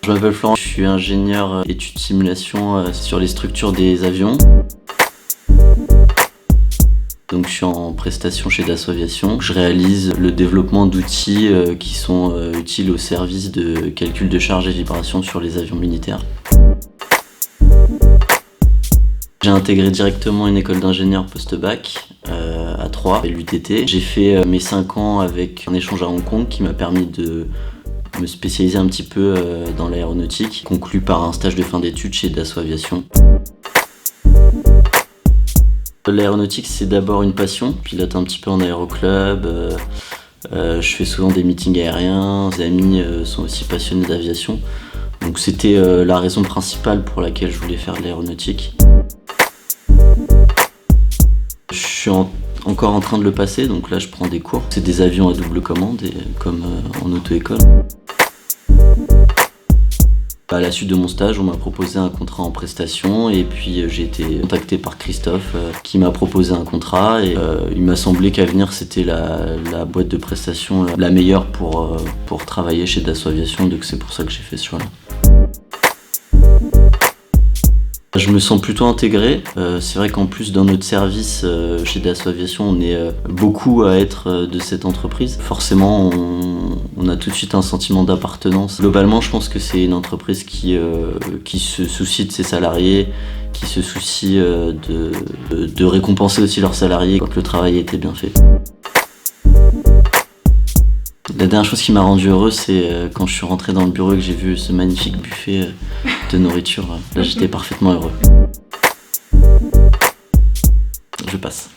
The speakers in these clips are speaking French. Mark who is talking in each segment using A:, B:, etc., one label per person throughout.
A: Je m'appelle Florent, je suis ingénieur études simulation sur les structures des avions. Donc je suis en prestation chez Dassault Aviation. Je réalise le développement d'outils qui sont utiles au service de calcul de charge et vibration sur les avions militaires. J'ai intégré directement une école d'ingénieur post-bac à Troyes, l'UTT. J'ai fait mes 5 ans avec un échange à Hong Kong qui m'a permis de me spécialiser un petit peu dans l'aéronautique, conclu par un stage de fin d'études chez Dassault Aviation. L'aéronautique, c'est d'abord une passion. Je pilote un petit peu en aéroclub, je fais souvent des meetings aériens, mes amis sont aussi passionnés d'aviation. Donc c'était la raison principale pour laquelle je voulais faire de l'aéronautique. Je suis encore en train de le passer, donc là je prends des cours. C'est des avions à double commande, comme en auto-école. À la suite de mon stage, on m'a proposé un contrat en prestation et puis j'ai été contacté par Christophe qui m'a proposé un contrat et il m'a semblé qu'Avenir c'était la boîte de prestation la meilleure pour travailler chez Dassault Aviation, donc c'est pour ça que j'ai fait ce choix-là. Je me sens plutôt intégré. C'est vrai qu'en plus dans notre service chez Dassault Aviation, on est beaucoup à être de cette entreprise. Forcément, on a tout de suite un sentiment d'appartenance. Globalement, je pense que c'est une entreprise qui se soucie de ses salariés, qui se soucie de récompenser aussi leurs salariés quand le travail a été bien fait. La dernière chose qui m'a rendu heureux, c'est quand je suis rentré dans le bureau et que j'ai vu ce magnifique buffet de nourriture. Là, j'étais parfaitement heureux. Je passe.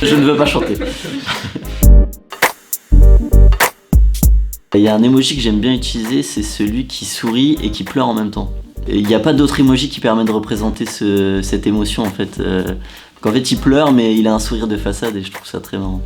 A: Je ne veux pas chanter. Il y a un emoji que j'aime bien utiliser, c'est celui qui sourit et qui pleure en même temps. Il n'y a pas d'autre emoji qui permet de représenter cette émotion en fait. En fait, il pleure mais il a un sourire de façade et je trouve ça très marrant.